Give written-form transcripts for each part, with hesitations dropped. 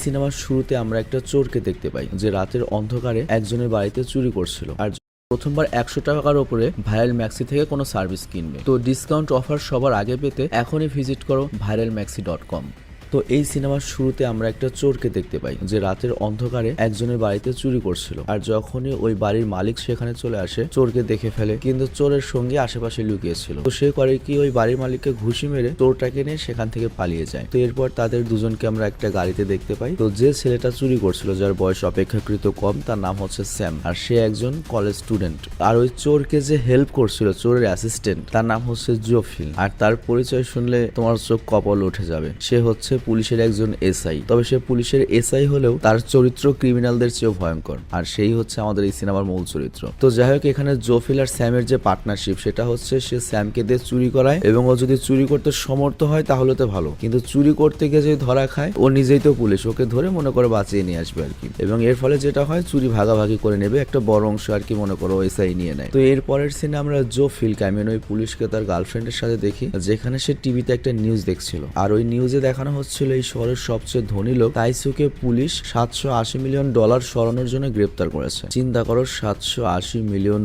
সিনেমার শুরুতে আমরা একটা চোরকে দেখতে পাই যে রাতের অন্ধকারে একজনের বাড়িতে চুরি করছিল আর প্রথমবার 100 টাকার ওপরে ভাইরাল ম্যাক্সি থেকে কোনো সার্ভিস কিনবে। তো ডিসকাউন্ট অফার সবার আগে পেতে এখনই ভিজিট করো viralmaxi.com। তো এই সিনেমার শুরুতে আমরা একটা চোরকে দেখতে পাই যে রাতের অন্ধকারে একজনের বাড়িতে চুরি করছিল আর যখনই ওই বাড়ির মালিক সেখানে চলে আসে চোরকে দেখে ফেলে, কিন্তু চোরের সঙ্গে আশেপাশে লুকিয়েছিল। তো সে করে কি ওই বাড়ির মালিককে ঘুষি মেরে চোরটাকে নিয়ে সেখান থেকে পালিয়ে যায়। তো এরপর তাদের দুজনকে আমরা একটা গাড়িতে দেখতে পাই। তো যে ছেলেটা চুরি করছিল, যার বয়স অপেক্ষাকৃত কম, তার নাম হচ্ছে স্যাম আর সে একজন কলেজ স্টুডেন্ট। আর ওই চোরকে যে হেল্প করছিল, চোরের অ্যাসিস্ট্যান্ট, তার নাম হচ্ছে জোফিল। আর তার পরিচয় শুনলে তোমার চোখ কপাল উঠে যাবে। সে হচ্ছে পুলিশের একজন এসআই। তবে সে পুলিশের এসআই হলেও তার চরিত্র ক্রিমিনালদের চেয়েও ভয়ঙ্কর, আর সেই হচ্ছে আমাদের এই সিনেমার মূল চরিত্র। তো যাই হোক, এখানে জোফিল আর স্যামের যে পার্টনারশিপ, সেটা হচ্ছে সে স্যামকে দিয়ে চুরি করায় এবং ও যদি চুরি করতে সমর্থ হয় তাহলে তো ভালো, কিন্তু চুরি করতে গিয়ে যদি ধরা খায়, ও নিজেই তো পুলিশ, ওকে ধরে মনে করে বাঁচিয়ে নিয়ে আসবে আর কি। এবং এর ফলে যেটা হয়, চুরি ভাগাভাগি করে নেবে, একটা বড় অংশ আর কি মনে করো এসআই নিয়ে নেয়। তো এর পরের সিনে আমরা জোফিলকে, আমি ওই পুলিশকে তার গার্লফ্রেন্ডের সাথে দেখি, যেখানে সে টিভিতে একটা নিউজ দেখছিল। আর ওই নিউজে দেখানো হচ্ছিল এই শহরের সবচেয়ে ধনী লোক তাইসুকে পুলিশ $780 মিলিয়ন সরানোর জন্য গ্রেপ্তার করেছে। চিন্তা করো, $780 মিলিয়ন,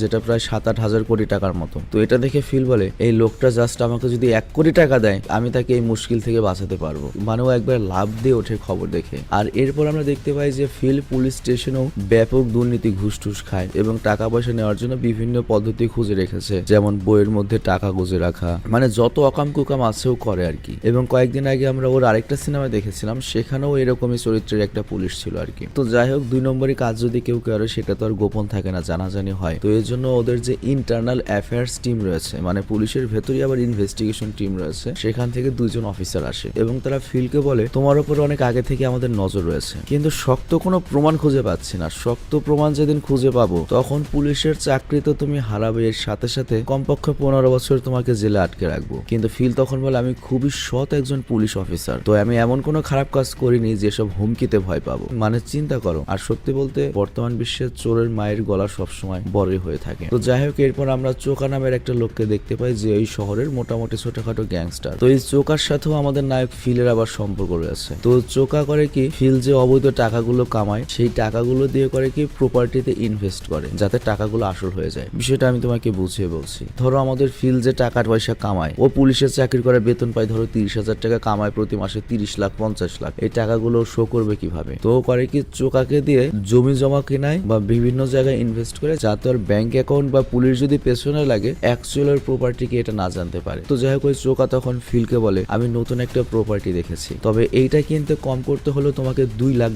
যেটা প্রায় 7-8 হাজার কোটি টাকার মতো। তো এটা দেখে ফিল বলে, এই লোকটা জাস্ট আমাকে যদি 1 কোটি টাকা দেয়, আমি তাকে এই মুশকিল থেকে বাঁচাতে পারবো। মানে ও একবার লাভ দিয়ে ওঠে খবর দেখে। আর এরপর আমরা দেখতে পাই যে ফিল পুলিশ স্টেশনেও ব্যাপক দুর্নীতি, ঘুষ টুস খায় এবং টাকা পয়সা নেওয়ার জন্য বিভিন্ন পদ্ধতি খুঁজে রেখেছে, যেমন বইয়ের মধ্যে টাকা গুজে রাখা, মানে যত অকাম কুকাম আছেও করে আর কি। এবং কয়েকদিন আগে আমরা ওর আরেকটা সিনেমা দেখেছিলাম, সেখানেও এরকমই চরিত্রের একটা পুলিশ ছিল আর কি। তো যাই হোক, 2 নম্বরই কাজ যদি কেউ করে, সেটা তো আর গোপন থাকে না, জানাজানি হয়। তো এর জন্য ওদের যে ইন্টারনাল অ্যাফেয়ার্স টিম রয়েছে, মানে পুলিশের ভেতরেই আবার ইনভেস্টিগেশন টিম রয়েছে, সেখান থেকে 2 জন অফিসার আসে এবং তারা ফিলকে বলে, তোমার উপরে অনেক আগে থেকে আমাদের নজর রয়েছে, কিন্তু শক্ত কোনো প্রমাণ খুঁজে পাচ্ছি না। শক্ত প্রমাণ যেদিন খুঁজে পাবো, তখন পুলিশের চাকরি তো তুমি হারাবে, এর সাথে সাথে কমপক্ষে 15 বছর তোমাকে জেলে আটকে রাখবো। কিন্তু ফিল তখন বলে, আমি খুবই সৎ একজন পুলিশ অফিসার, তো আমি এমন কোনো খারাপ কাজ করিনি যেসব হুমকিতে ভয় পাবো। মানে চিন্তা করো। আর সত্যি বলতে বর্তমান বিশ্বের চোরের মায়ের গলা সবসময় বড়ই হয়ে থাকে। তো যাই হোক, এরপর আমরা চোকা নামের একটা লোককে দেখতে পাই, যে এই শহরের মোটামুটি ছোটখাটো গ্যাংস্টার। তো এই চোকার সাথেও আমাদের নায়ক ফিলের আবার সম্পর্ক রয়েছে। তো চোকা করে কি, ফিল যে অবৈধ টাকাগুলো কামায়, সেই টাকাগুলো দিয়ে করে কি প্রপার্টিতে ইনভেস্ট করে, যাতে টাকাগুলো আসল হয়ে যায়। বিষয়টা আমি তোমাকে বুঝিয়ে বলছি। ধরো আমাদের ফিল যে টাকা পয়সা কামায়, ও পুলিশের চাকরি করে বেতন পায়, ধরো 30,000 টাকা কামায় প্রতি মাসে, 30 লাখ 50 লাখ। এই টাকাগুলো শো করবে কিভাবে? তো করে কি, চোকাকে দিয়ে জমি জমা কেনায় বা বিভিন্ন জায়গায় ইনভেস্ট করে, যাতে ওর ব্যাংক অ্যাকাউন্ট বা পুলিশ যদি পেছনে লাগে, অ্যাকচুয়াল ওর প্রপার্টিকে এটা না জানতে পারে। তো যাই হোক, ওই চোকা তখন ফিলকে বলে, আমি নতুন একটা প্রপার্টি দেখেছি, তবে এইটা কিনতে কম করতে হলেও তোমাকে $2 লাখ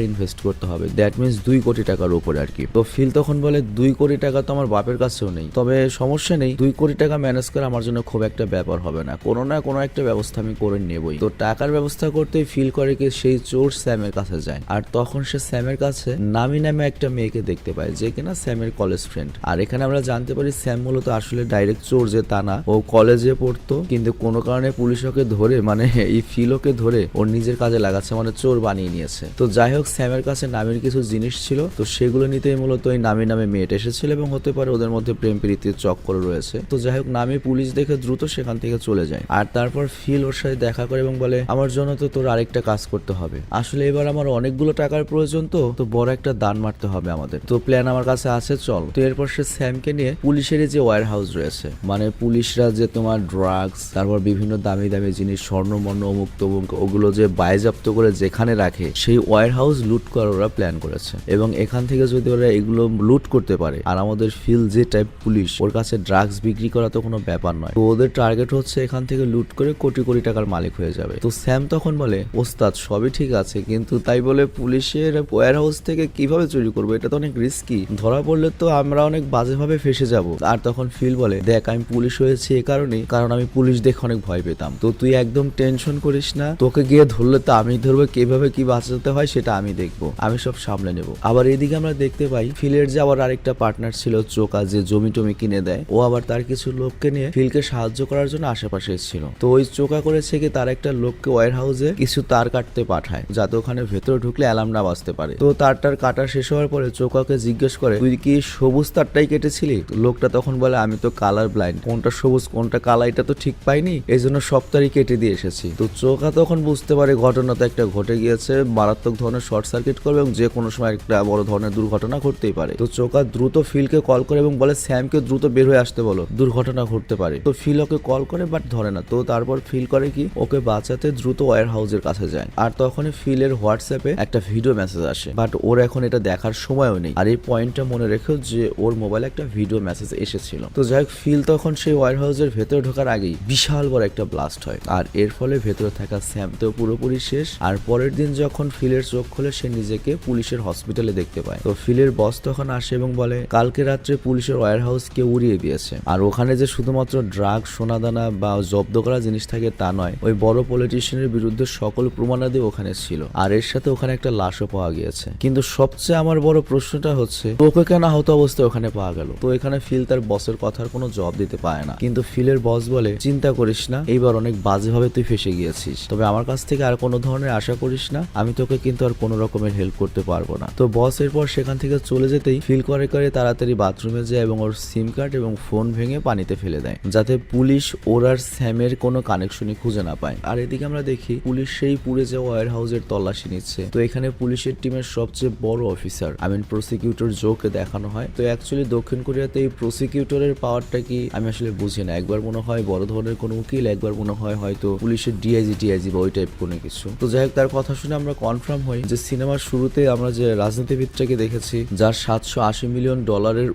ইনভেস্ট করতে হবে। দ্যাট মিনস 2 কোটি টাকার উপরে আর কি। তো ফিল তখন বলে, 2 কোটি টাকা তো আমার বাপের কাছেও নেই, তবে সমস্যা নেই, 2 কোটি টাকা ম্যানেজ করা আমার জন্য খুব একটা ব্যাপার হবে না, কোনো না কোনো একটা ব্যবস্থা আমি করে নেবই। তো টাকার ব্যবস্থা করতে ফিল করে কি, সেই চোর স্যামের কাছে যায়। আর তখন সে স্যামের কাছে নামি নামে একটা মেয়েকে দেখতে পায়, যে কিনা স্যামের কলেজ ফ্রেন্ড। আর এখানে আমরা জানতে পারি স্যাম মূলত আসলে ডাইরেক্ট চোর যে তা না, ও কলেজে পড়তো, কিন্তু কোনো কারণে পুলিশ ওকে ধরে, মানে এই ফিল ওকে ধরে ওর নিজের কাজে লাগাচ্ছে, মানে চোর বানিয়ে নিয়েছে। তো যাই হোক, স্যামের কাছে নামের কিছু জিনিস ছিল, তো সেগুলো নিতেই মূলত ওই নামি নামে মেয়েটা এসেছিল এবং হতে পারে ওদের মধ্যে প্রেম প্রীতির চক্কর রয়েছে। তো যাই হোক, নামে পুলিশ দেখে দ্রুত সেখান থেকে চলে যায়। আর তারপর ফিল ওর সাথে দেখা করে এবং বলে, আমার জন্য তো তোর আরেকটা কাজ করতে হবে। আসলে এবার আমার অনেকগুলো টাকার প্রয়োজন, তো বড় একটা দান মারতে হবে আমাদের। তো প্ল্যান আমার কাছে আছে, চল। তো এরপর সে স্যামকে নিয়ে পুলিশের যে ওয়্যার হাউস রয়েছে, মানে পুলিশরা যে তোমার ড্রাগস, তারপর বিভিন্ন দামি দামি জিনিস, স্বর্ণমর্ণ অমুক তমুক, ওগুলো যে বাজেয়াপ্ত করে যেখানে রাখে, সেই ওয়্যার হাউস লুট করার ওরা প্ল্যান করেছে। এবং এখান থেকে যদি ওরা এগুলো লুট করতে পারে, আর আমাদের ফিল যে টাইপ পুলিশ, ওর কাছে ড্রাগস বিক্রি করা তো কোনো ব্যাপার নয়। তো ওদের টার্গেট হচ্ছে এখান থেকে লুট করে কোটি কোটি টাকার মালিক হয়ে যাবে। তো স্যাম তখন বলে, ওস্তাদ সবই ঠিক আছে, কিন্তু তাই বলে পুলিশের ওয়্যার হাউস থেকে কিভাবে চুরি করবো? এটা তো অনেক রিস্কি, ধরা পড়লে তো আমরা অনেক বাজেভাবে ফেসে যাব। আর তখন ফিল বলে, দেখ আমি পুলিশ হয়েছি এ কারণেই, কারণ আমি পুলিশ দেখে অনেক ভয় পেতাম। তো তুই একদম টেনশন করিস না, তোকে গিয়ে ধরলে তো আমি ধরবো, কিভাবে কি বাঁচাতে হয় সেটা আমি দেখবো, আমি সব সামলে নেব। আবার এদিকে আমরা দেখতে পাই ফিলের যে আবার আরেকটা পার্টনার ছিল চোকা, যে জমি টমি কিনে দেয়, ও আবার তার কিছু লোককে নিয়ে ফিলকে সাহায্য করার জন্য আশেপাশে এসেছিল। তো ওই চোকা করেছে কি, তার একটা ওখানে লোককে ওয়্যার হাউসে কিছু তার কাটতে পাঠায়, যাতে ওখানে ভেতরে ঢুকলে অ্যালার্ম না বাজতে পারে। তো তারটার কাটা শেষ হওয়ার পরে চোকাকে জিজ্ঞেস করে, তুই কি সবুজ তারটাই কেটেছিলি? লোকটা তখন বলে, আমি তো কালার ব্লাইন্ড, কোনটা সবুজ কোনটা কালা এটা তো ঠিক পাইনি, এই জন্য সব তারই কেটে দিয়ে এসেছি। তো চোকা তখন বুঝতে পারে ঘটনা তো একটা ঘটে গিয়েছে, মারাত্মক ধরনের শর্ট সার্কিট করবে এবং যে কোনো সময় একটা বড় ধরনের দুর্ঘটনা ঘটতেই পারে। তো চোকা দ্রুত ফিলকে কল করে এবং বলে স্যামকে দ্রুত বের হয়ে আসতে বলো, দুর্ঘটনা ঘটতে পারে। তো ফিল ওকে কল করে বাট ধরে না। তো তারপর ফিল করে কি, ওকে বাঁচাতে দ্রুত ওয়্যার হাউসের কাছে যায়। আর তখনই ফিলের হোয়াটসঅ্যাপে একটা ভিডিও মেসেজ আসে, বাট ওর এখন এটা দেখার সময়ও নেই। আর এই পয়েন্টটা মনে রেখো যে ওর মোবাইলে একটা ভিডিও মেসেজ এসেছিল। তো যাই হোক, ফিল তখন সেই ওয়্যার হাউসের ভেতরে ঢোকার আগেই বিশাল বড় একটা ব্লাস্ট হয়, আর এর ফলে ভেতরে থাকা স্যাম তো পুরোপুরি শেষ। আর পরের দিন যখন ফিলের চোখ খোলে, সে নিজেকে পুলিশের হসপিটালে দেখতে পায়। তো ফিলের বস তখন আসে এবং বলে, কালকে রাত্রে পুলিশের ওয়্যার হাউস কে উড়িয়ে দিয়েছে। আর ওখানে যে শুধুমাত্র ড্রাগ, সোনাদানা বা জব্দ করা জিনিস থাকে তা নয়, ওই বড় পলিটিশিয়ানের বিরুদ্ধে সকল প্রমাণাদি ওখানে ছিল। আর এর সাথে ওখানে একটা লাশও পাওয়া গিয়েছে। কিন্তু সবচেয়ে আমার বড় প্রশ্নটা হচ্ছে, তোকে কেন আহত অবস্থায় ওখানে পাওয়া গেল? তো এখানে ফিল তার বসের কথার কোনো জবাব দিতে পারে না। কিন্তু ফিলের বস বলে, চিন্তা করিস না, এইবার অনেক বাজেভাবে তুই ফেসে গিয়েছিস, তবে আমার কাছ থেকে আর কোনো ধরনের আশা করিস না, আমি তোকে কিন্তু আর কোনো রকমের হেল্প করতে পারবো না। তো বস এরপর সেখান থেকে চলে যেতেই ফিল করে তাড়াতাড়ি বাথরুমে যায় এবং ওর সিম কার্ড এবং ফোন ভেঙে পানিতে ফেলে দেয়, যাতে পুলিশ ওর আর স্যামের কোনো কানেকশনই খুঁজে না পায়। আর এদিকে আমরা দেখি পুলিশ সেই পুড়ে যাওয়া ওয়্যার হাউসের তল্লাশি নিচ্ছে। তো এখানে পুলিশের টিমের সবচেয়ে বড় অফিসার প্রসিকিউটর জোকে দেখানো হয়। তো অ্যাকচুয়ালি দক্ষিণ কোরিয়াতে এই প্রসিকিউটরের পাওয়ারটা কি আমি আসলে বুঝি না। একবার মনে হয় বড় ধরনের কোনো উকিল, একবার মনে হয় হয়তো পুলিশের ডিআইজি বা ওই টাইপ কোনো কিছু। তো যাই হোক, তার কথা শুনে আমরা কনফার্ম হই যে সিনেমার শুরুতে আমরা যে রাজনীতিবিদটাকে দেখেছি, যার $780 মিলিয়ন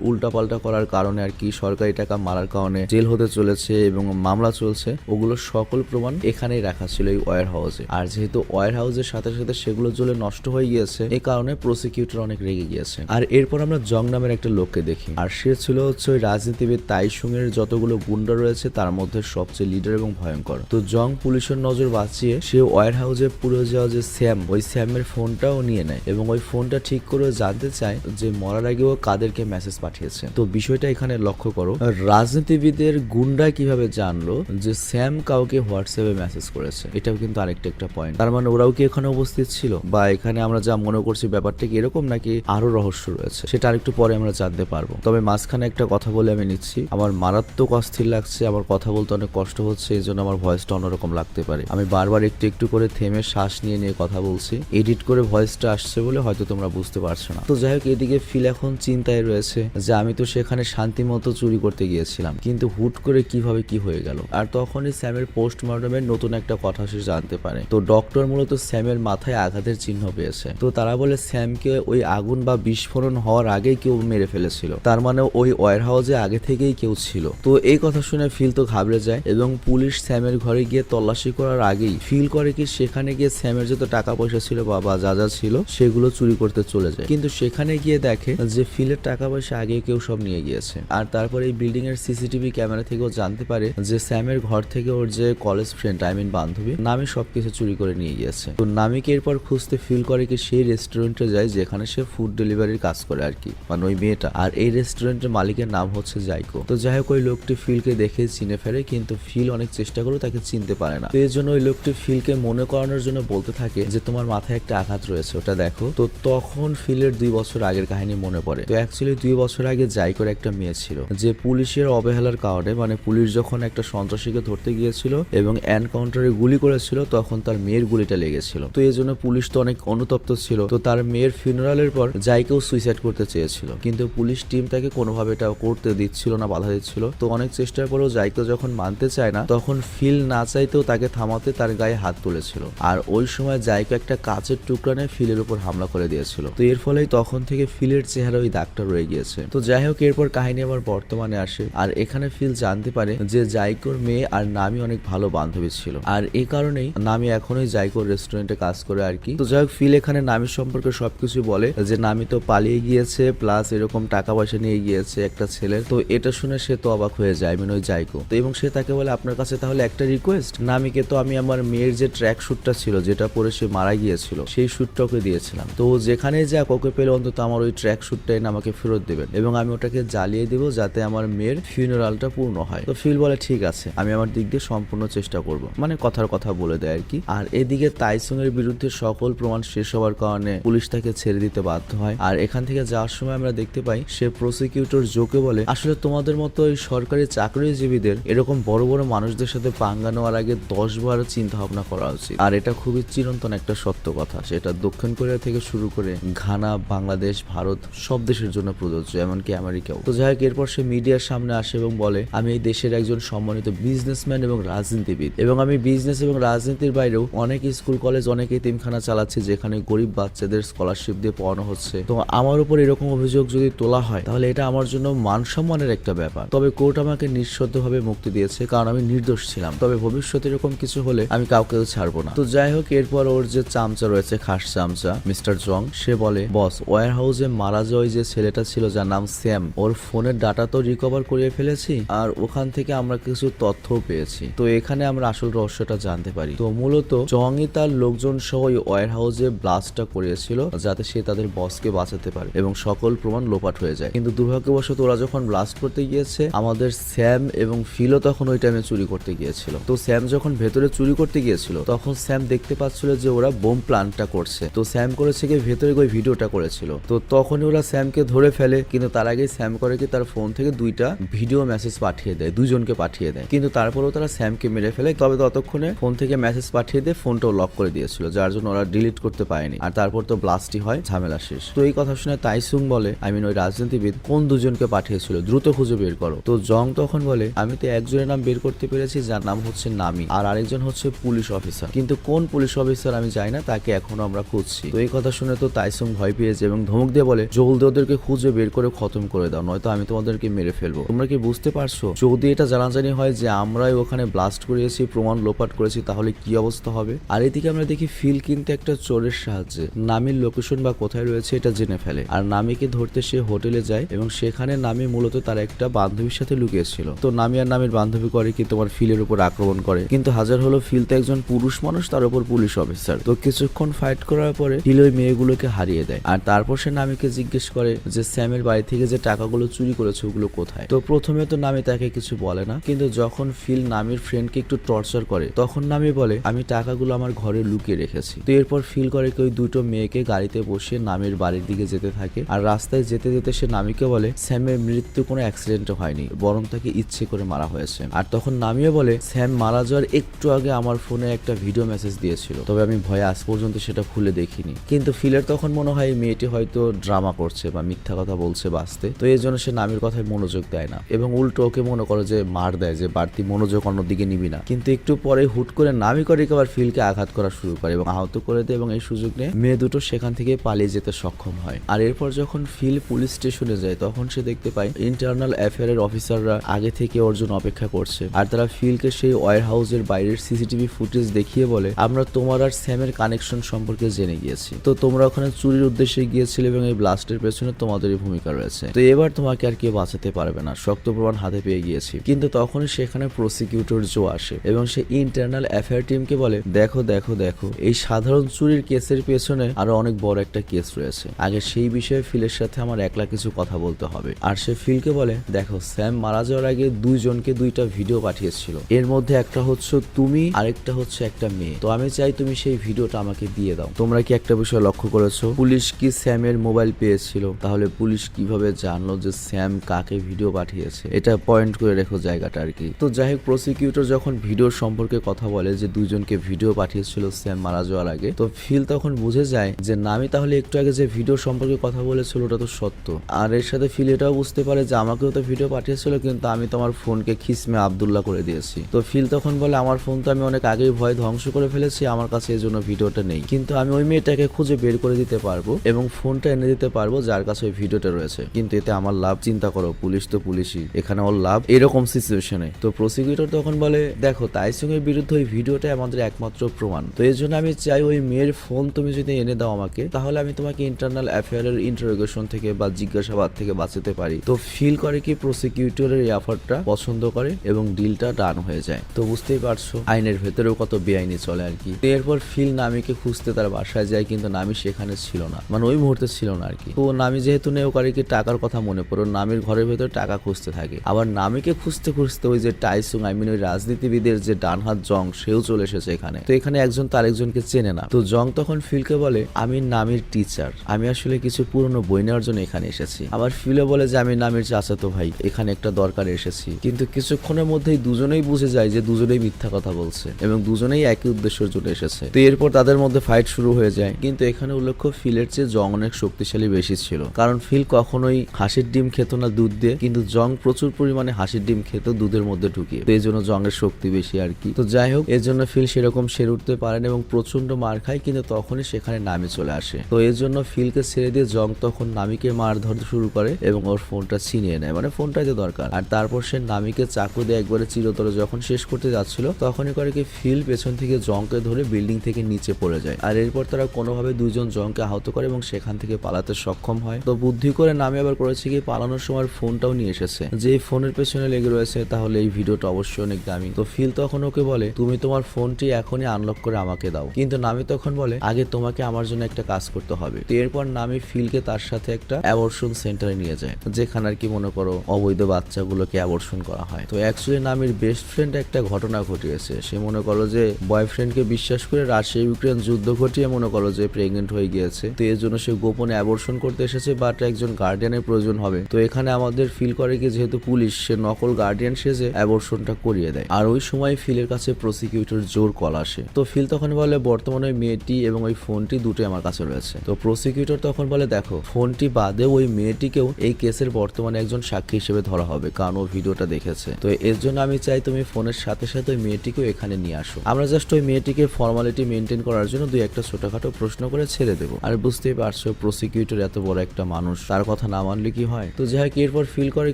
উল্টাপাল্টা করার কারণে আর কি, সরকারি টাকা মারার কারণে জেল হতে চলেছে এবং মামলা চলছে, ওগুলো সকল প্রমাণ এখানেই রাখা ছিল এই ওয়্যার হাউসে। আর যেহেতু ওয়্যার হাউসের সাথে সাথে সেগুলো জ্বলে নষ্ট হয়ে গিয়েছে, এই কারণে প্রসিকিউটর অনেক রেগে গিয়েছে। আর এরপর আমরা জং নামের একটা লোককে দেখি, আর সে ছিল হচ্ছে ওই রাজনীতিবিদ তাইসুং এর যতগুলো গুন্ডা রয়েছে তার মধ্যে সবচেয়ে লিডার এবং ভয়ঙ্কর। তো জং পুলিশের নজর বাঁচিয়ে সে ওয়্যার হাউসে পুরো যাওয়া যে স্যাম, ওই স্যামের ফোনটাও নিয়ে নেয় এবং ওই ফোনটা ঠিক করে জানতে চায় যে মরার আগে ও কাদেরকে মেসেজ পাঠিয়েছে। তো বিষয়টা এখানে লক্ষ্য করো, রাজনীতিবিদের গুন্ডা কিভাবে জানলো যে স্যাম কাউকে হোয়াটসঅ্যাপে মেসেজ করেছে? এটাও কিন্তু আরেকটা একটা পয়েন্ট। তার মানে ওরাও কি এখানে উপস্থিত ছিল, বা এখানে আমরা যা মনে করছি ব্যাপারটা কি এরকম, নাকি আরো রহস্য রয়েছে? সেটা আরেকটু পরে আমরা জানতে পারবো। তবে মাঝখানে একটা কথা বলে আমি নিচ্ছি, আমার মারাত্মক অস্থির লাগছে, আমার কথা বলতে অনেক কষ্ট হচ্ছে, এই জন্য আমার ভয়েসটা অন্যরকম লাগতে পারে। আমি বারবার একটু একটু করে থেমে শ্বাস নিয়ে নিয়ে কথা বলছি, এডিট করে ভয়েসটা আসছে বলে হয়তো তোমরা বুঝতে পারছো না। তো যাই হোক, এদিকে ফিল এখন চিন্তায় রয়েছে যে আমি তো সেখানে শান্তি মতো চুরি করতে গিয়েছিলাম, কিন্তু হুট করে কিভাবে কি হয়ে গেল। আর তখনই স্যামের পোস্টমর্টমের নতুন একটা কথা সে জানতে পারে। তো ডক্টর মূলত স্যামের মাথায় আঘাতের চিহ্ন পেয়েছে। তো তারা বলে স্যামকে ওই আগুন বা বিস্ফোরণ হওয়ার আগেই কেউ মেরে ফেলেছিল, তার মানে ওই ওয়্যার হাউসে আগে থেকেই কেউ ছিল। তো এই কথা শুনে ফিল তো ঘাবড়ে যায় এবং পুলিশ স্যামের ঘরে গিয়ে তল্লাশি করার আগেই ফিল করে কি সেখানে গিয়ে স্যামের যত টাকা পয়সা ছিল বা যা যা ছিল সেগুলো চুরি করতে চলে যায়। কিন্তু সেখানে গিয়ে দেখে যে ফিলের টাকা পয়সা আগে কেউ সব নিয়ে গিয়েছে। আর তারপর এই বিল্ডিং এর সিসিটিভি ক্যামেরা থেকেও জানতে পারে যে স্যামের ঘর থেকে ওর যে কলেজ ফ্রেন্ড বান্ধবী নামি সবকিছু চুরি করে নিয়ে গিয়েছে। তো নামিকে এরপর খুঁজতে ফিল করে কি সেই রেস্টুরেন্টে যায় যেখানে সে ফুড ডেলিভারির কাজ করে আর কি, মানে ওই মেয়েটা। আর এই রেস্টুরেন্টের মালিকের নাম হচ্ছে জাইকো। তো যাই হোক, ওই লোকটি ফিলকে দেখে চিনে ফেলে, কিন্তু ফিল অনেক চেষ্টা করে তাকে চিনতে পারে না। তো এর জন্য ওই লোকটি ফিলকে মনে করানোর জন্য বলতে থাকে যে তোমার মাথায় একটা আঘাত রয়েছে, ওটা দেখো। তো তখন ফিলের 2 বছর আগের কাহিনী মনে পড়ে। তো অ্যাকচুয়ালি 2 বছর আগে জাইকোর একটা মেয়ে ছিল যে পুলিশের অবহেলার কারণে, মানে পুলিশ যখন একটা সন্ত্রাসীকে ধরতে গিয়েছিল এবং এনকাউন্টারে গুলি করেছিল, তখন তার মেয়ের গুলিটা লেগেছিল। তো এই জন্য পুলিশ তো অনেক অনুতপ্ত ছিল। তো তার মেয়ের ফিউনারালের পর জাইকেও সুইসাইড করতে চেয়েছিল, কিন্তু পুলিশ টিম তাকে কোনোভাবে এটা করতে দিচ্ছিল না, বাধা দিচ্ছিল। তো অনেক চেষ্টার পরেও জাইকো যখন মানতে চায় না, তখন ফিল না চাইতেও তাকে থামাতে তার গায়ে হাত তুলেছিল। আর ওই সময় জাইকো একটা কাচের টুকরা নিয়ে ফিলের উপর হামলা করে দিয়েছিল। তো এর ফলেই তখন থেকে ফিলের চেহারা ওই দাগটা রয়ে গিয়েছে। তো যাই হোক, এরপর কাহিনী আবার বর্তমানে আসে। আর এখানে ফিল জানতে পারে যে জাইকোর মেয়ে আর নামি অনেক ভালো বান্ধবী ছিল, আর এই কারণেই নামি এখনই জাইকোর রেস্টুরেন্টে কাজ করে আর কি। তো যাই হোক, ফিল এখানে নামি সম্পর্কে সবকিছু বলে যে নামি তো পালিয়ে গিয়েছে, প্লাস এরকম টাকা পয়সা নিয়ে গিয়েছে একটা ছেলের। তো এটা শুনে সে তো অবাক হয়ে যায়, ওই জাইকো। তো এবং সে তাকে বলে আপনার কাছে তাহলে একটা রিকোয়েস্ট, নামিকে তো আমি আমার মেয়ের যে ট্র্যাক শুটটা ছিল যেটা পরে সে মারা গিয়েছিল সেই শুটটা ওকে দিয়েছিলাম। তো যেখানে যাক ওকে পেলে অন্তত আমার ওই ট্র্যাক শুটটা এনে আমাকে ফেরত দেবেন এবং আমি ওটাকে জ্বালিয়ে দেবো যাতে আমার মেয়ের ফিউনারালটা পূর্ণ হয়। তো ফিল বলে ঠিক আছে, আমি আমার দিক দিয়ে সম্পূর্ণ চেষ্টা করবো, মানে কথা কথার কথা বলে দেয় আর কি। আর এদিকে তাইসুং এর বিরুদ্ধে সকল প্রমাণ শেষ হওয়ার কারণে পুলিশ তাকে ছেড়ে দিতে বাধ্য হয়। আর এখান থেকে যাওয়ার সময় আমরা দেখতে পাই সে প্রসিকিউটর জোকে বলে, আসলে তোমাদের মতো এই সরকারি চাকরিজীবীদের এরকম বড় বড় মানুষদের সাথে পাঙ্গা নেওয়ার আগে 10 বার চিন্তা ভাবনা করা উচিত। আর এটা খুবই চিরন্তন একটা সত্য কথা, সেটা দক্ষিণ কোরিয়া থেকে শুরু করে ঘানা, বাংলাদেশ, ভারত সব দেশের জন্য প্রযোজ্য, এমনকি আমেরিকাও। তো যাই হোক, এরপর সে মিডিয়ার সামনে আসে এবং বলে, আমি এই দেশের একজন সম্মানিত বিজনেসম্যান এবং রাজনীতিবিদ, এবং আমি বিজনেস এবং রাজনীতির বাইরেও অনেক স্কুল কলেজ, অনেক এতিমখানা চালাচ্ছি যেখানে গরিব বাচ্চাদের স্কলারশিপ দিয়ে পড়ানো হচ্ছে। তো আমার উপর এরকম অভিযোগ যদি তোলা হয় তাহলে এটা আমার জন্য মান সম্মানের একটা ব্যাপার। তবে কোর্ট আমাকে নিঃশর্তভাবে মুক্তি দিয়েছে কারণ আমি নির্দোষ ছিলাম। তবে ভবিষ্যতে এরকম কিছু হলে আমি কাউকেও ছাড়বো না। তো যাই হোক, এরপর ওর যে চামচা রয়েছে, খাস চামচা মিস্টার জং, সে বলে, বস, ওয়ার হাউসে মারা যাওয়া যে ছেলেটা ছিল যার নাম স্যাম, ওর ফোনের ডাটা তো রিকভার করিয়ে ফেলেছি আর ওখান থেকে আমরা কিছু তথ্যও পেয়েছি। তো এখানে আমরা আসল রহস্যটা জানতে পারি। তো মূলত জংই তার লোকজন সহ ওই ওয়ার হাউসে ব্লাস্টটা করিয়েছিল যাতে সে তাদের বসকে বাঁচাতে পারে এবং সকল প্রমাণ লোপাট হয়ে যায়। কিন্তু দুর্ভাগ্যবশত ওরা যখন ব্লাস্ট করতে গিয়েছে, আমাদের স্যাম এবং ফিলও তখন ওই টাইমে চুরি করতে গিয়েছিল। তো স্যাম যখন ভেতরে চুরি করতে গিয়েছিল তখন স্যাম দেখতে পাচ্ছিল যে ওরা বোম প্ল্যানটা করছে। তো স্যাম করেছে কি, ভেতরে ওই ভিডিওটা করেছিল। তো তখনই ওরা স্যামকে ধরে ফেলে, কিন্তু তার আগে স্যাম করে কি তার ফোন থেকে 2টা ভিডিও মেসেজ পাঠিয়ে দেয়, 2জনকে পাঠিয়ে দেয়। কিন্তু তারপরেও তারা স্যামকে মেরে ফেলে। তবে ততক্ষণে ফোন থেকে মেসেজ পাঠিয়ে দিয়ে ফোনটাও লক করে দিয়েছিল, যার জন্য ওরা ডিলিট করতে পারেনি। আর তারপর তো ব্লাস্টই হয়, ঝামেলা শেষ। তো এই কথা শুনে তাইসুং বলে, ওই রাজনীতিবিদ কোন 2জনকে পাঠিয়েছিল, দ্রুত খুঁজে বের করো। তো জং তখন বলে, আমি তো একজনের নাম বের করতে পেরেছি যার নাম হচ্ছে নামি, আর আরেকজন হচ্ছে পুলিশ অফিসার, কিন্তু কোন পুলিশ অফিসার আমি জানি না, তাকে এখনো আমরা খুঁজছি। তো এই কথা শুনে তো তাইসুং ভয় পেয়েছে এবং ধমক দিয়ে বলে, জলদি ওদেরকে খুঁজে বের করে খতম করে দাও, নয়তো আমি তোমাদেরকে মেরে ফেলবো। তোমরা কি বুঝতে পারছো, যদি এটা জানাজানি হয় যে আমরাই ওখানে ব্লাস্ট করিয়েছি, প্রমাণ লোপাট করেছি, তাহলে কি অবস্থা হবে। আর এদিকে আমরা দেখি ফিল কিন্তু একটা চোরের সাহায্যে নামির লোকেশন বা কোথায় রয়েছে এটা জেনে ফেলে। আর নামিকে ধরতে সে হোটেলে যায় এবং সেখানে নামি মূলত তার একটা বান্ধবীর সাথে লুকিয়েছিল। তো নামি আর নামির বান্ধবী করে কি, তোমার ফিলের উপর আক্রমণ করে। কিন্তু হাজার হলো ফিল তো একজন পুরুষ মানুষ, তার উপর পুলিশ অফিসার। তো কিছুক্ষণ ফাইট করার পরে ফিল ওই মেয়েগুলোকে হারিয়ে দেয়। আর তারপর সে নামিকে জিজ্ঞেস করে যে স্যামের বাড়ি থেকে যে টাকাগুলো চুরি করেছে ওগুলো কোথায়। তো প্রথমে তো নামি তাকে কিছু বলে না, কিন্তু যখন ফিল নামির ফ্রেন্ডকে একটু টর্চার করে তখন নামি বলে, আমি টাকাগুলো আমার ঘরে লুকিয়ে রেখেছি। তো এরপর ফিল করে কি ওই 2টো মেয়েকে গাড়িতে বসে নামির বাড়ির দিকে যেতে থাকে। আর রাস্তায় যেতে যেতে সে নামিকে বলে, স্যামের মৃত্যু কোনো অ্যাক্সিডেন্টে হয়নি, বরং তাকে ইচ্ছে করে মারা হয়েছে। আর তখন নামিও বলে, স্যাম মারা যাওয়ার একটু আগে আমার ফোনে একটা ভিডিও মেসেজ দিয়েছিল, তবে আমি ভয়ে আজ পর্যন্ত সেটা খুলে দেখিনি। কিন্তু ফিলের তখন মনে হয় মেয়েটি হয়তো ড্রামা করছে বা মিথ্যা কথা বলছে বাঁচতে, তো এই জন্য সে নামির কথায় মনোযোগ দেয় না এবং উল্টো ওকে মনে করে যে মার দেয়, যে বাড়তি মনোযোগ অন্যদিকে নিবি না। কিন্তু একটু পরে হুট করে নামি করে আবার ফিলকে আঘাত করা শুরু করে এবং আহত করে দেয়, এবং এই সুযোগ নিয়ে মেয়ে দুটো সেখান থেকে পালিয়ে যেতে সক্ষম হয়। আর এরপর যখন ফিল পুলিশ স্টেশনে যায় তখন সে দেখতে পায় ইন্টারনাল অ্যাফেয়ারের অফিসাররা আগে থেকে ওর জন্য অপেক্ষা করছে। আর তারা ফিলকে সেই ওয়ার হাউসের বাইরের সিসিটিভি ফুটেজ দেখিয়ে বলে, আমরা তোমার আর স্যামের কানেকশন সম্পর্কে জেনে গিয়েছি। তো তোমরা ওখানে চুরির উদ্দেশ্যে গিয়েছিলে এবং এই ব্লাস্টের পেছনে তোমাদেরই ভূমিকা রয়েছে। তো এবার তোমাকে আর কেউ বাঁচাতে পারবে না, শক্ত প্রমাণ হাতে পেয়ে গিয়েছি। কিন্তু তখনই সেখানে প্রসিকিউটর জো আসে এবং সে ইন্টারনাল অ্যাফেয়ার টিমকে বলে, দেখো দেখো দেখো, এই সাধারণ চুরির কেসের পেছনে আরো অনেক বড় একটা কেস রয়েছে। আগে সেই বিষয়ে ফিলের সাথে আমার একলা কিছু কথা বলতে হবে। আর সে ফিলকে বলে, দেখো, স্যাম মারা যাওয়ার আগে 2জনকে 2টা ভিডিও পাঠিয়েছিল, এর মধ্যে একটা হচ্ছে তুমি, আরেকটা হচ্ছে একটা মেয়ে। তো আমি চাই তুমি সেই ভিডিওটা আমাকে দিয়ে দাও। তোমরা কি একটা বিষয় লক্ষ্য করেছো, পুলিশ কি স্যামের মোবাইল পেয়েছিল? তাহলে পুলিশ কিভাবে জানলো যে স্যাম কাকে ভিডিও পাঠিয়েছে? এটা পয়েন্ট করে রেখো জায়গাটা আর কি। তো যাই হোক, প্রসিকিউটর যখন ভিডিওর সম্পর্কে কথা বলে যে 2জনকে ভিডিও পাঠিয়েছিল স্যাম মারা যাওয়ার আগে, তো ফিল তখন বুঝে যায় যে নামি তাহলে একটু আগে যে ভিডিও সম্পর্কে কথা বলেছিল ওটা তো সত্য। আর এর সাথে ফিল এটাও বুঝতে পারে যে আমাকেও তো ভিডিও পাঠিয়েছিল, কিন্তু আমি তো আমার ফোনকে খিসমে আব্দুল্লাহ করে দিয়েছি। তো ফিল তখন বলে, আমার ফোন তো আমি অনেক আগেই ভয় ধ্বংস করে ফেলেছি, আমার কাছে এই জন্য ভিডিওটা নেই, কিন্তু আমি ওই মেয়েটাকে খুঁজে বের করে দিতে পারবো এবং ফোনটা এনে দিতে পারবো যার কাছে ওই ভিডিওটা রয়েছে। কিন্তু এতে আমার লাভ, চিন্তা করো, পুলিশ তো পুলিশই, এখানে ওর লাভ এরকম সিচুয়েশনে। তো প্রসিকিউটর তখন বলে, দেখো, তাইসুং এর বিরুদ্ধে ওই ভিডিওটা আমাদের একমাত্র প্রমাণ। তো এর জন্য আমি চাই ওই মেয়ের ফোন তুমি যদি এনে দাও আমাকে, তাহলে আমি তোমাকে ইন্টারনাল অ্যাফেয়ারের ইন্টারোগেশন থেকে বা জিজ্ঞাসাবাদ থেকে বাঁচাতে পারি। তো ফিল করে কি প্রসিকিউটরের এই অফারটা পছন্দ করে এবং ডিলটা ডান হয়ে যায়। তো বুঝতেই পারছো আইনের ভেতরেও কত বেআইনি চলে আর কি। এরপর ফিল নামিকে খুঁজতে তার বাসায় যায়, কিন্তু নামি সেখানে ছিল না, মানে ওই মুহূর্তে ছিল না আর কি। তো নামি যেহেতু নেই, ও কারি কি টাকার কথা মনে পড়ো, নামির ঘরের ভেতর টাকা খুঁজতে থাকে। আবার নামিকে খুঁজতে খুঁজতে ওই যে টাইসুং, ওই রাজনীতিবিদের যে ডান হাত জং সেও চলে এসেছে এখানে। তো এখানে একজন তো আরেকজনকে চেনে না। তো জং তখন ফিলকে বলে আমি নামির টিচার, আমি আসলে কিছু পুরনো বই নেওয়ার জন্য এখানে এসেছি। আবার ফিলও বলে যে আমি নামির চাচাতো ভাই, এখানে একটা দরকারে এসেছি। কিন্তু কিছুক্ষণের মধ্যেই দুজনেই বুঝে যায় যে দুজনেই মিথ্যা কথা বলছে এবং দুজনেই একই উদ্দেশ্যের জন্য এসেছে। তো এরপর তাদের মধ্যে ফাইট শুরু হয়ে যায়। কিন্তু এখানে উল্লেখ্য ফিলের চেয়ে জং অনেক শক্তিশালী বেশি ছিল, কারণ ফিল কখনোই হাঁসের ডিম খেত না দুধ দিয়ে, কিন্তু জং প্রচুর পরিমাণে হাঁসের ডিম খেত দুধের মধ্যে ঢুকিয়ে। তো এই জন্য জংয়ের শক্তি বেশি আর কি। তো যাই হোক, এর জন্য ফিল সেরকম সেরে উঠতে পারেন এবং প্রচন্ড মার খায়, কিন্তু তখনই সেখানে নামি চলে আসে। তো এর জন্য ফিলকে ছেড়ে দিয়ে জং তখন নামিকে মার ধরতে শুরু করে এবং ওর ফোনটা ছিনিয়ে নেয়, মানে ফোনটাই তো দরকার। আর তারপর সে নামিকে চাকু দিয়ে একবারে চিরতরে যখন শেষ করতে যাচ্ছিল, তখনই করে কি ফিল পেছন থেকে জংকে ধরে বিল্ডিং থেকে নিচে পড়ে যায়। আর এরপর তারা কোনোভাবে দুইজন জংকে আহত করে এবং সেখান থেকে পালাতে সক্ষম হয়। তো বুদ্ধি করে নামি আবার করেছে কি পালানোর সময় ফোনটাও নিয়ে এসেছে, যে এই ফোনের পেছনে লেগে রয়েছে, তাহলে এই ভিডিওটা অবশ্যই অনেক দামি। তো ফিল তখন ওকে বলে তুমি তোমার ফোনটি এখনই আনলক করে আমাকে দাও। কিন্তু নামি তখন বলে আগে তোমাকে আমার জন্য একটা কাজ করতে হবে। তো এরপর নামি ফিলকে তার সাথে একটা অ্যাবর্শন সেন্টারে নিয়ে যায়, যেখানে আর কি মনে করো অবৈধ বাচ্চাগুলোকে অ্যাবর্শন করা হয়। তো অ্যাকচুয়ালি নামির বেস্ট ফ্রেন্ড একটা ঘটনা ঘটিয়েছে। সে মনে করো যে বয়ফ্রেন্ডকে বিশ্বাস করে রাশিয়া ইউক্রেন যুদ্ধ ঘটিয়ে মনে করো যে প্রেগনেন্ট হয়ে গিয়েছে। তো এর জন্য সে গোপনে অ্যাবর্শন করতে এসেছে, বাট একজন গার্ডিয়ানের প্রয়োজন হবে। তো এখানে আমাদের ফিল করে কি যেহেতু পুলিশ, সে নকল গার্ডিয়ান সেজে অ্যাবর্শনটা করিয়ে দেয়। আর ওই সময় ফিলের কাছে প্রসিকিউটর জোর কল আসে। তো ফিল তখন বলে বর্তমানে ওই মেয়েটি এবং ওই ফোনটি দুটোই আমার কাছে রয়েছে। তো প্রসিকিউটর তখন বলে দেখো ফোনটি বাদে ওই মেয়েটিকেও এই কেসের বর্তমানে একজন সাক্ষী হিসেবে ধরা হবে, কারণ ও ভিডিওটা দেখেছে। তো এর জন্য আমি চাই তুমি ফোনের সাথে সাথে ওই মেয়েটিকেও এখানে নিয়ে আসো। আমরা জাস্ট ওই মেয়েটিকে ফর্মালিটি মেনটেন করার জন্য দুই একটা ছোটখাটো প্রশ্ন করে ছেড়ে দেবো। আর বুঝতেই পারছো প্রসিকিউটর এত বড় একটা মানুষ, তার কথা না মানলে কি হয়। তো যাই হোক, এরপর ফিল করে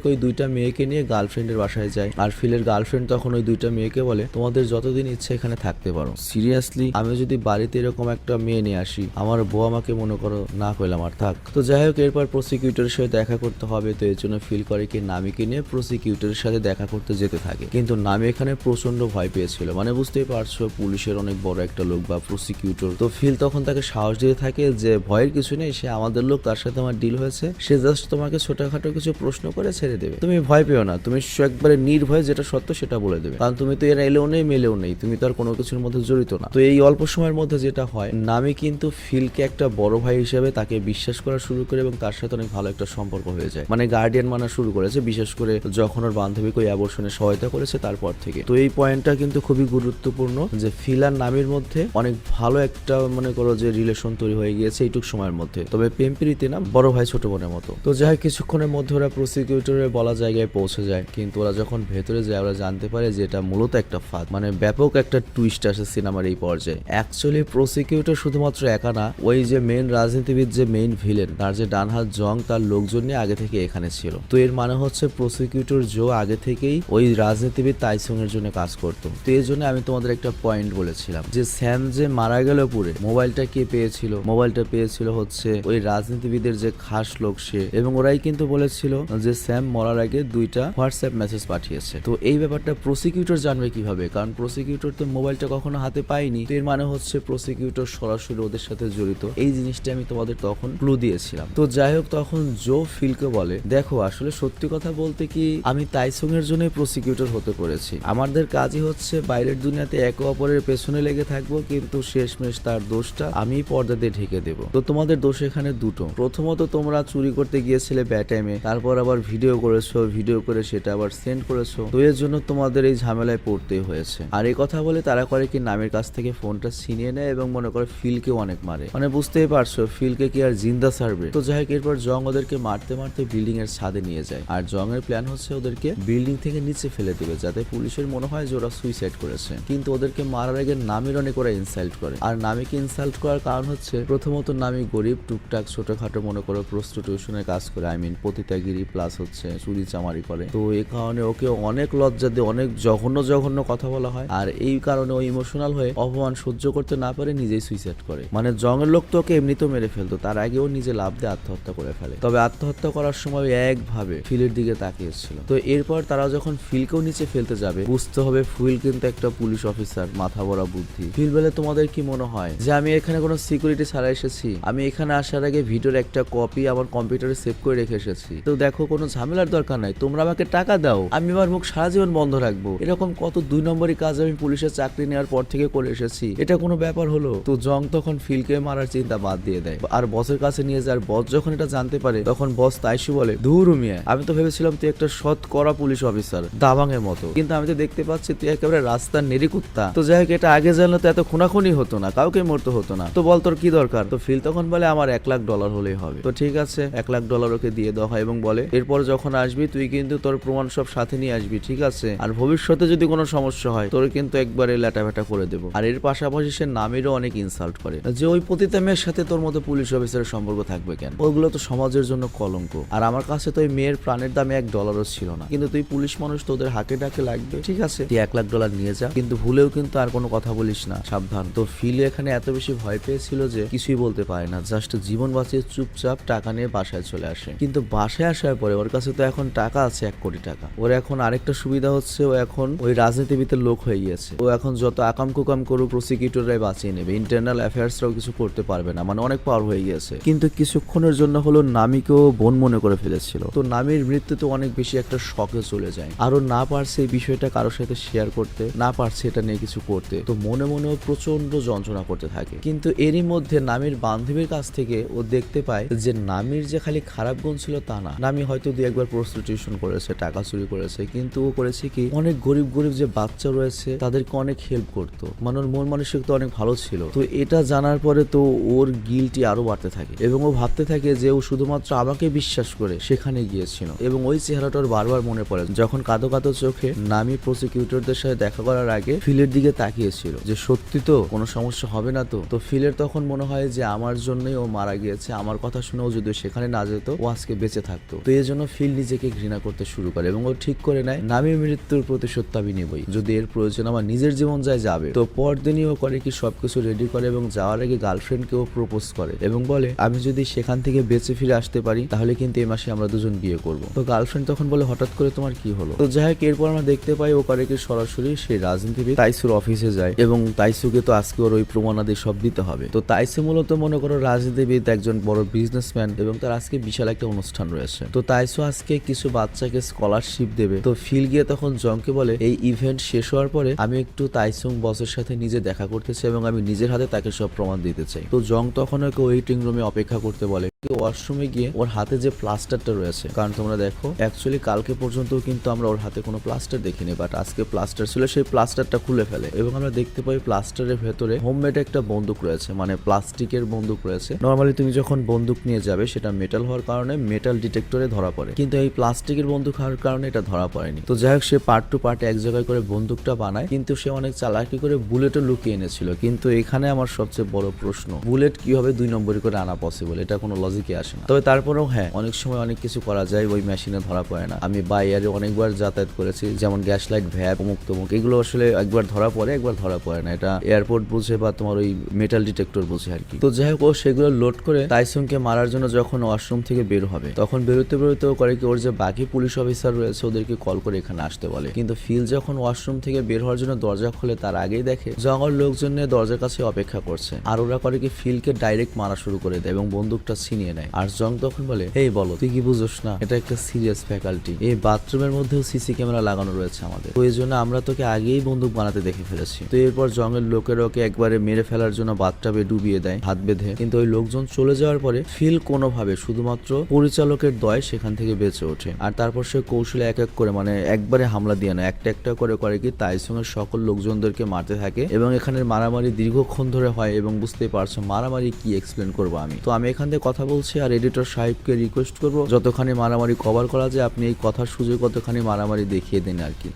ওই দুইটা মেয়েকে নিয়ে গার্লফ্রেন্ডের বাসায় যায়। আর ফিলের গার্লফ্রেন্ড তখন ওই দুইটা মেয়েকে বলে তোমাদের যতদিন ইচ্ছে এখানে থাকতে পারো। সিরিয়াসলি আমি যদি বাড়িতে এরকম একটা মেয়ে নিয়ে আসি, আমার বউ আমাকে মনে করো না কইলাম আর থাক। তো যাই হোক, এরপর প্রসিকিউটরের সাথে দেখা করতে হবে। তো এর জন্য ফিল করে কি নামিকে নিয়ে প্রসিকিউটরের সাথে দেখা করতে যেতে থাকে। কিন্তু নামি এখানে প্রচন্ড ভয় পেয়েছিল, মানে বুঝতেই পারছো পুলিশের অনেক বড় একটা লোক বা প্রসিকিউটর। তো ফিল তখন তাকে সাহস দিতে থাকে যে ভয়ের কিছু নেই, সে আমাদের লোক, তার সাথে আমার ডিল হয়েছে, সে জাস্ট তোমাকে ছোটখাটো কিছু প্রশ্ন করে ছেড়ে দেবে। তুমি ভয় পেও না, তুমি একবারে নির্ভয়ে যেটা সত্য সেটা বলে দেবে, কারণ তুমি তো এর এলেও নেই মেলেও নেই, তুমি তো আর কোনো কিছুর মধ্যে জড়িত না। তো এই অল্প সময়ের মধ্যে যেটা হয়, নামি কিন্তু ফিলকে একটা বড় ভাই হিসেবে তাকে বিশ্বাস করা শুরু করে এবং তার সাথে অনেক ভালো একটা সম্পর্ক হয়ে যায়, মানে গার্ডিয়ান মানা শুরু করেছে, বিশেষ করে যখন ওর বান্ধবীকে ওই অ্যাবর্শনে সহায়তা করেছে তারপর থেকে। তো এই পয়েন্টটা কিন্তু খুবই গুরুত্বপূর্ণ যে ফিল আর নামির মধ্যে অনেক ভালো একটা মনে করো যে রিলেশন তৈরি হয়ে গিয়েছে এইটুক সময়ের মধ্যে। তবে প্রেমপ্রীতি না, বড় ভাই ছোট বোনের মতো। তো যাই হোক, কিছুক্ষণের মধ্যে ওরা প্রসিকিউটরের বলা জায়গায় পৌঁছে যায়। কিন্তু ওরা যখন ভেতরে যায় ওরা জানতে পারে যে এটা মূলত একটা ফাঁদ, মানে ব্যাপক একটা টুইস্ট আসে সিনেমার এই পর্যায়ে। অ্যাকচুয়ালি প্রসিকিউটর শুধুমাত্র একা না, ওই যে মেইন রাজনীতিবিদ যে মেইন ভিলেন, তার যে ডান হাত জং, তার লোকজন নিয়ে আগে থেকে এখানে ছিল। তো এর মানে হচ্ছে প্রসিকিউটর জো আগে থেকেই ওই রাজনীতিবিদ তাইসং এর জন্য কাজ করতো। তো এর জন্য আমি তোমাদের একটা পয়েন্ট বলেছিলাম যে স্যাম যে মারা গেল পুরে, মোবাইলটা কে পেয়েছিল? মোবাইলটা পেয়েছিল হচ্ছে ওই রাজনীতিবিদের যে খাস লোক সে, এবং ওরাই কিন্তু বলেছিল যে স্যাম মরার আগে দুইটা হোয়াটসঅ্যাপ মেসেজ পাঠিয়েছে। তো এই ব্যাপারটা প্রসিকিউটর জানবে কিভাবে? কারণ প্রসিকিউটর তো মোবাইলটা কখনো হাতে পায়নি। তো এর মানে হচ্ছে প্রসিকিউটর সরাসরি ওদের সাথে জড়িত। এই জিনিসটা আমি তোমাদের তখন ক্লু দিয়েছিলাম। তো যাই হোক, তখন জো ফিলকে বলে দেখো আসলে সত্যি কথা বলতে কি আমি তাইসং এর জন্যই প্রসিকিউটর হতে করেছি। আমাদের কাজই হচ্ছে বাইরের দুনিয়াতে একে অপরের পেছনে লেগে থাকবো, কিন্তু শেষমেশ তার দোষটা আমি পর্দা দিয়ে ঢেকে দেবো। তো তোমাদের দোষ এখানে দুটো। প্রথমত তোমরা চুরি করতে গিয়েছিলে ব্যাড টাইমে, তারপর আবার ভিডিও করেছো, ভিডিও করে সেটা আবার সেন্ড করেছো। তো এর জন্য তোমাদের এই ঝামেলায় পড়তেই হয়েছে। আর এই কথা বলে তারা করে কি নামের কাছ থেকে ফোনটা ছিনিয়ে নেয় এবং মনে করে ফিলকে অনেক মারে। মানে বুঝতেই পারছো ফিলকে কি আর জিন্দা ছাড়বে। তো যাই হোক, এরপর জং ওদেরকে মারতে মারতে বিল্ডিং এর ছাদে নিয়ে যায়। আর জং এর প্ল্যান হচ্ছে ওদেরকে বিল্ডিং থেকে নিচে ফেলে দেবে, যাতে পুলিশের মনে হয় যে ওরা সুইসাইড করেছে। কিন্তু ওদেরকে মারার আগে নামির অনেক ওরা ইনসাল্ট করে। আর নামিকে ইনসাল্ট করার কারণ হচ্ছে প্রথমত নামি গরিব, টুকটাক ছোটখাটো মনে করো প্রস্টিটিউশনের কাজ করে, পতিতাগিরি প্লাস হচ্ছে চুরি চামারি করে। তো এই কারণে ওকে অনেক লজ্জা দিয়ে অনেক জঘন্য জঘন্য কথা বলা হয়। আর এই কারণে ও ইমোশনাল হয়ে অপমান সহ্য করতে না পারে নিজেই সুইসাইড করে। মানে জংয়ের লোক তো ওকে এমনিতেও মেরে ফেলতো, তার আগে ও নিজে লাভ দিয়ে আত্মহত্যা করে ফেলে। তবে আত্মহত্যা করার সময় একভাবে ফিলের দিকে তাকিয়েছিল। তো এরপর তারা যখন ফিলকেও নিচে ফেলতে যাবে, বুঝতে হবে ফিল কিন্তু একটা পুলিশ অফিসার, মাথা ভরা বুদ্ধি। ফিল বলে তোমাদের কি মনে হয় যে আমি এখানে কোনো সিকিউরিটি ছাড়া এসেছি? আমি এখানে আসার আগে ভিডিওর একটা কপি আমার কম্পিউটারে সেভ করে রেখে এসেছি। তো দেখো কোনো ঝামেলার দরকার নাই, তোমরা আমাকে টাকা দাও, আমি আমার মুখ সারা জীবন বন্ধ রাখবো। এরকম কত দুই নম্বরই কাজ আমি পুলিশের চাকরি নেওয়ার পর থেকে করে এসেছি, এটা কোনো ব্যাপার হলো? তো জং তখন ফিলকে মারার চিন্তা বাদ দিয়ে দেয় আর বসের কাছে নিয়ে যায়। আর বস যখন এটা জানতে পারে তখন বস তাইসু বলে, ধুর মিয়া, আমি তো ভেবেছিলাম তুই একটা সৎ করা পুলিশ অফিসার দাবাঙের মতো, কিন্তু আমি তো দেখতে পাচ্ছি তুই একেবারে রাস্তার নেড়িকুত্তা। তো যাই হোক, এটা আগে জানলে তো এত খুনাখুনি হতো না, কাউকে মরতে হতো না। তো বল তোর কি দরকার? তো ফিল তখন বলে, আমার $1,00,000 হলেই হবে। তো ঠিক আছে, $1,00,000 ওকে দিয়ে দেওয়া হয় এবং বলে, এরপর যখন আসবি তুই কিন্তু তোর প্রমাণ সব সাথে নিয়ে আসবি, ঠিক আছে? আর ভবিষ্যতে যদি কোনো সমস্যা হয় তোর কিন্তু একবারে ল্যাটাভেটা করে দেবো। আর এর পাশাপাশি সে নামেরও অনেক ইনসাল্ট করে, যে ওই পতিতা মেয়ের সাথে তোর মতো পুলিশ অফিসারের সম্পর্ক থাকবে কেন? ওগুলো তো সমাজের জন্য কলঙ্ক। আর আমার কাছে তো ওই মেয়ের প্রাণের দামে $1 ছিল না, কিন্তু তুই পুলিশ মানুষ, তোদের হাকে ডাকে লাগবে, ঠিক আছে? তুই $1,00,000 নিয়ে যা, কিন্তু ভুলেও কিন্তু আর কোনো কথা বলিস না, সাবধান। তো ফিল এখানে এত বেশি ভয় পেয়েছিল যে কিছুই বলতে পারে না, জাস্ট জীবন বাঁচিয়ে চুপচাপ টাকা নিয়ে বাসায় চলে আসে। কিন্তু বাসায় আসার পরে ওর কাছে তো এখন টাকা আছে $1 কোটি। ওর এখন আরেকটা সুবিধা হচ্ছে, ও এখন ওই রাজনীতিবিদের লোক হয়ে গিয়েছে। ও এখন যত আকাম কুকাম করুক প্রসিকিউটররাই বাঁচিয়ে নেবে, ইন্টারনাল অ্যাফেয়ার্সরাও কিছু করতে পারবে না, মানে অনেক পাওয়ার হয়ে গিয়েছে। কিন্তু কিছুক্ষণের জন্য হলো নামিকেও বোন মনে করে ফেলেছিল। তো নামির মৃত্যুতে অনেক বেশি একটা শকে চলে যায়, আরো না পারছে এই বিষয়টা কারোর সাথে শেয়ার করতে, না পারছে এটা নিয়ে কিছু করতে। তো মনে মনেও প্রচন্ড যন্ত্রণা করতে থাকে। কিন্তু এরই মধ্যে নামির বান্ধবীর কাছ থেকে ও দেখতে পায় যে নামির যে খালি খারাপ গুণ ছিল তা না, নামি হয়তো 2-1 প্রস্টিটিউশন করেছে, টাকা চুরি করেছে, কিন্তু ও করেছে কি, অনেক গরিব গরিব যে বাচ্চা রয়েছে তাদেরকে অনেক হেল্প করতো, মানে ওর মন মানসিকতা অনেক ভালো ছিল। তো এটা জানার পরে তো ওর গিল্টি আরো বাড়তে থাকে এবং ও ভাবতে থাকে যে ও শুধুমাত্র আমাকে বিশ্বাস করে সেখানে গিয়েছিল। এবং ওই চেহারাটা ওর বারবার মনে পড়ে যখন কাঁদো কাঁদো চোখে নামি প্রসিকিউটরদের সাথে দেখা করার আগে ফিলের দিকে তাকিয়েছিল, যে সত্যি তো কোনো সমস্যা হবে না তো? তো ফিলের তখন মনে হয় যে আমার জন্যই ও মারা গিয়েছে, আমার কথা শুনেও যদি সেখানে না যেত ও আজকে বেঁচে থাকতো। তো এই জন্য ফিল নিজেকে ঘৃণা করতে শুরু করে এবং ও ঠিক করে নেয় নামির মৃত্যুর প্রতিশোধ আমি নেবই, যদি এর প্রয়োজন আমার নিজের জীবন যায় যাবে। তো পরদিনই ও করে কি সবকিছু রেডি করে এবং যাওয়ার আগে গার্লফ্রেন্ডকেও প্রপোজ করে এবং বলে, আমি যদি সেখান থেকে বেঁচে ফিরে আসতে পারি তাহলে কিন্তু এই মাসে আমরা দুজন বিয়ে করব। তো গার্লফ্রেন্ড তখন বলে, হঠাৎ করে তোমার কি হলো? তো যাই হোক, এরপর আমরা দেখতে পাই ও করে কি সরাসরি সেই রাজনীতিবিদ তাইসুর অফিসে যায় এবং তাইসুকে তো আজকে ওর ওই প্রমাণাদি সব দিতে হবে। তো তাইসু মূলত মনে করো রাজনীতিবিদ, একজন বড় বিজনেসম্যান এবং তার আজকে বিশাল একটা অনুষ্ঠান রয়েছে। তো তাইসু আজকে কিছু বাচ্চাকে স্কলারশিপ দেবে। তো ফিল গিয়ে তখন জংকে বলে, এই ইভেন্ট শেষ হওয়ার পরে আমি একটু তাইসুং বসের সাথে নিজে দেখা করতে চাই এবং আমি নিজের হাতে তাকে সব প্রমাণ দিতে চাই। তো জং তখন ওকে ওয়েটিং রুমে অপেক্ষা করতে বলে। ওয়াশরুমে গিয়ে ওর হাতে যে প্লাস্টারটা রয়েছে, কারণ তোমরা দেখো অ্যাকচুয়ালি কালকে পর্যন্ত কিন্তু আমরা ওর হাতে কোনো প্লাস্টার দেখিনি, বাট আজকে প্লাস্টার ছিল, সেই প্লাস্টারটা খুলে ফেলে এবং আমরা দেখতে পাই প্লাস্টারের ভেতরে হোমমেড একটা বন্দুক রয়েছে, মানে প্লাস্টিকের বন্দুক রয়েছে। নর্মালি তুমি যখন বন্দুক নিয়ে যাবে সেটা মেটাল হওয়ার কারণে মেটাল ডিটেক্টরে ধরা পড়ে, কিন্তু এই প্লাস্টিকের বন্দুক হওয়ার কারণে এটা ধরা পড়েনি। তো যাই হোক, সে পার্ট টু পার্ট এক জায়গায় করে বন্দুকটা বানায়, কিন্তু সে অনেক চালাকি করে বুলেটও লুকিয়ে এনেছিল। কিন্তু এখানে আমার সবচেয়ে বড় প্রশ্ন, বুলেট কিভাবে 2 নম্বরই করে আনা পসিবল? এটা কোনো লজিকে আসে না। তবে তারপরেও হ্যাঁ, অনেক সময় অনেক কিছু করা যায়, ওই মেশিনে ধরা পড়ে না। আমি বাই এয়ারে অনেকবার যাতায়াত করেছি, যেমন গ্যাস লাইট, ভ্যাপ, অমুক তমুক, এগুলো আসলে একবার ধরা পড়ে, একবার ধরা পড়ে না। এটা এয়ারপোর্ট বুঝে বা তোমার ওই মেটাল ডিটেক্টর বুঝে আর কি। তো যাই হোক, ও সেগুলো লোড করে তাইসুংকে মারার জন্য যখন ওয়াশরুম থেকে বের হবে তখন বেরোতে বেরোতেও করে কি, ওর যে বাকি পুলিশ অফিসার রয়েছে ওদেরকে কল করে এখানে আসতে বলে। কিন্তু ফিল যখন ওয়াশরুম থেকে বের হওয়ার জন্য দরজা খোলে তার আগেই দেখে জঙ্গল লোকজন নিয়ে দরজার কাছে অপেক্ষা করছে, আর ওরা করে কি ফিলকে ডাইরেক্ট মারা শুরু করে দেয় এবং বন্দুকটা ছিনিয়ে নেয়। আর জং তখন বলে, এই বলো তুই কি বুঝোস না, এটা একটা সিরিয়াস ফ্যাকাল্টি, এই বাথরুমের মধ্যেও সিসি ক্যামেরা লাগানো রয়েছে আমাদের, তো এই জন্য আমরা তোকে আগেই বন্দুক বানাতে দেখে ফেলেছি। তো এরপর জঙ্গের লোকের ওকে একবারে মেরে ফেলার জন্য বাথটাবে ডুবিয়ে দেয় হাত বেঁধে। কিন্তু ওই লোকজন চলে যাওয়ার পরে ফিল কোনোভাবে শুধুমাত্র পরিচালকের দয় সেখান থেকে বেঁচে ওঠে। আর তারপর সে কৌশলে এক এক করে, মানে একবারে হামলা দিয়ে না, একটা একটা করে করে কি তাইসুংয়ের সকল লোকজনদেরকে মারতে থাকে এবং এখানের মারামারি দীর্ঘক্ষণ ধরে হয়। এবং বুঝতেই পারছো মারামারি কি এক্সপ্লেন করবো আমি। তো আমি এখান থেকে কথা বলছি আর এডিটর সাহেবকে রিকোয়েস্ট করবো যতখানি মারামারি কভার করা যায় আপনি এই কথার সুযোগ কতখানি মারামারি দেখিয়ে দিন আর কি,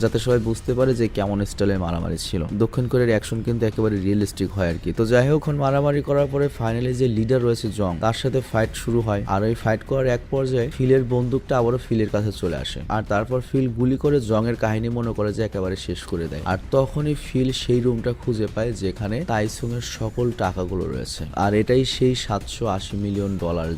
যাতে সবাই বুঝতে পারে যে কেমন স্টাইলে মারামারি ছিল। দক্ষিণ কোরিয়ার অ্যাকশন কিন্তু একেবারে রিয়েলিস্টিক হয় আর কি। তো যাই হোক, মারামারি করার পরে ফাইনালি যে লিডার রয়েছে জং, তার সাথে ফাইট শুরু হয়। আর ওই ফাইট করার এক পর্যায়ে ফিলের বন্দুকটা আবারও ফিলের কাছে চলে আসে, আর তারপর ফিল গুলি করে জং এর কাহিনী মনে করে যে একেবারে শেষ করে দেয়। আর তখনই ফিল সেই রুমটা খুঁজে পায় যেখানে তাইসুং এর সকল টাকাগুলো রয়েছে, আর এটাই সেই $780 মিলিয়ন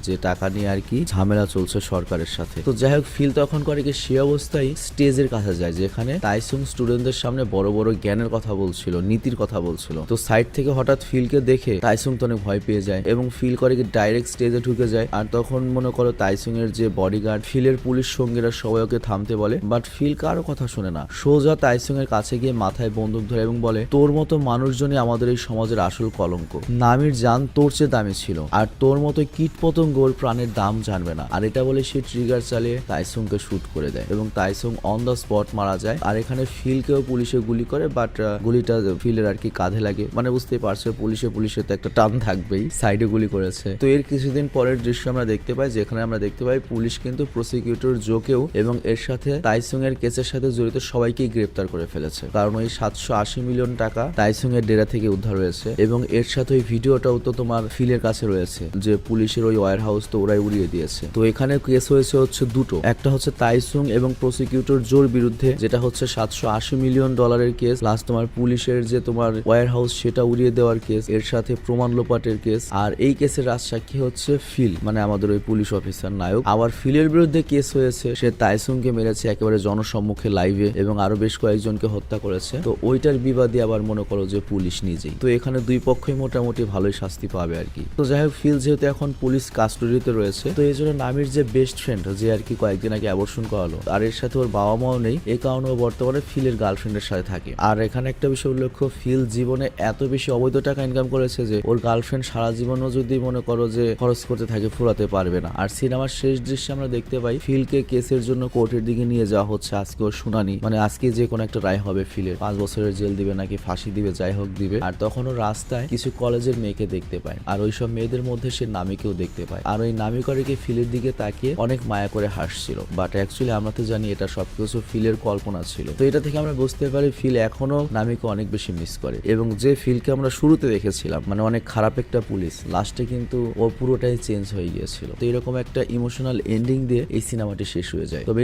যে টাকা নিয়ে আর কি ঝামেলা চলছে সরকারের সাথে। তো যাই হোক, ফিল তখন করে কি সে অবস্থায় স্টেজের কাছে যায় যেখানে তাইসুং স্টুডেন্টদের সামনে বড় বড় জ্ঞানের কথা বলছিল, নীতির কথা বলছিল। তো সাইড থেকে হঠাৎ ফিলকে দেখে তাইসুং তো অনেক ভয় পেয়ে যায় এবং ফিল করে কি ডাইরেক্ট স্টেজে ঢুকে যায়। আর তখন মনে করো তাইসুং এর যে বডিগার্ড, ফিলের পুলিশ সঙ্গীরা সবাই ওকে থামতে বলে, বাট ফিল কারো কথা শুনে না। সোজা তাইসুং এর কাছে গিয়ে মাথায় বন্দুক ধরে এবং বলে, তোর মতো মানুষজনই আমাদের এই সমাজের আসল কলঙ্ক। নামির জান তোর চেয়ে দামি ছিল, আর তোর মতো কীটপতঙ্গ ওর প্রাণের দাম জানবে না। আর এটা বলে সে ট্রিগার চালিয়ে তাইসুংকে শুট করে দেয় এবং তাইসুং অন দ্য স্পট মারা যায়। আর এখানে ফিলকেও পুলিশে গুলি করে, বাট গুলিটা ফিলের আর কি কাঁধে লাগে। মানে বুঝতেই পারছো পুলিশে তো একটা টান থাকবেই, সাইডে গুলি করেছে। তো এর কিছুদিন পরের দৃশ্য আমরা দেখতে পাই, যেখানে আমরা দেখতে পাই পুলিশ কিন্তু প্রসিকিউটর জোকেও এবং এর সাথে তাইসুং এর কেসের সাথে জড়িত সবাইকেই গ্রেপ্তার করে ফেলেছে, কারণ ওই 780 মিলিয়ন টাকা তাইসুং এর ডেরা থেকে উদ্ধার হয়েছে। এবং এর সাথে ওই ভিডিওটাও তো তোমার ফিলের কাছে রয়েছে, যে পুলিশের ওই ওয়্যার হাউস তো ওরাই উড়িয়ে দিয়েছে। তো এখানে কেস হয়েছে হচ্ছে দুটো, একটা হচ্ছে তাইসুং এবং প্রসিকিউটর জোর বিরুদ্ধে, যেটা হচ্ছে 780 মিলিয়ন ডলারের কেস, প্লাস তোমার পুলিশের যে তোমার ওয়্যার হাউস সেটা উড়িয়ে দেওয়ার কেস, এর সাথে প্রমাণ লোপাটের কেস। আর এই কেসের রাজসাক্ষী হচ্ছে ফিল, মানে আমাদের ওই পুলিশ অফিসার নায়ক। আবার ফিলের বিরুদ্ধে কেস হয়েছে, সে তাইসুংকে মেরেছে একেবারে জনসম্মুখে লাইভে এবং আরো বেশ কয়েকজনকে হত্যা করেছে। তো ওইটার বিবাদী আবার মনে করো যে পুলিশ নিজেই। তো এখানে দুই পক্ষই মোটামুটি ভালোই শাস্তি পাবে আর কি। তো যাই হোক, ফিল যেহেতু এখন পুলিশ কাস্টডিতে রয়েছে, তো এই জন্য নামির যে বেস্ট ফ্রেন্ড, যে আর কি কয়েকদিন আগে অ্যাবর্শন করালো, আর এর সাথে ওর বাবা মাও নেই, এই কারণে ও বর্তমানে ফিলের গার্লফ্রেন্ডের সাথে থাকে। আর এখানে একটা বিষয় উল্লেখ্য, ফিল জীবনে এত বেশি অবৈধ টাকা ইনকাম করেছে যে ওর গার্লফ্রেন্ড সারা জীবনও যদি মনে করো যে খরচ করতে থাকে ফুরাতে পারবে না। আর সিনেমার শেষ দৃশ্যে আমরা দেখতে পাই ফিলকে কেসের জন্য কোর্টের দিকে নিয়ে যাওয়া হচ্ছে। আজকে ওর শুনানি, মানে আজকে যে কোনো একটা রায় হবে ফিলের, 5 বছরের জেল দিবে নাকি ফাঁসি দিবে, যাই হোক দিবে। আর তখন ও রাস্তায় কিছু কলেজের মেয়েকে দেখতে পায়, আর ওইসব মেয়েদের মধ্যে সে নামিকেও দেখতে পায়। আর ওই নামিকারীকে ফিলের দিকে তাকিয়ে অনেক মায়া করে হাসছিল, বাট অ্যাকচুয়ালি আমরা তো জানি এটা সবকিছু ফিলের কল্পনা ছিল। তো এটা থেকে আমরা বুঝতে পারি ফিল এখনো নামিকে অনেক বেশি মিস করে, এবং যে ফিলকে আমরা শুরুতে দেখেছিলাম মানে অনেক খারাপ একটা পুলিশ, লাস্টে কিন্তু ও পুরোটাই চেঞ্জ হয়ে গিয়েছিল। তো এরকম একটা ইমোশনাল এন্ডিং দিয়ে এই সিনেমাটি শেষ হয়ে যায়। তবে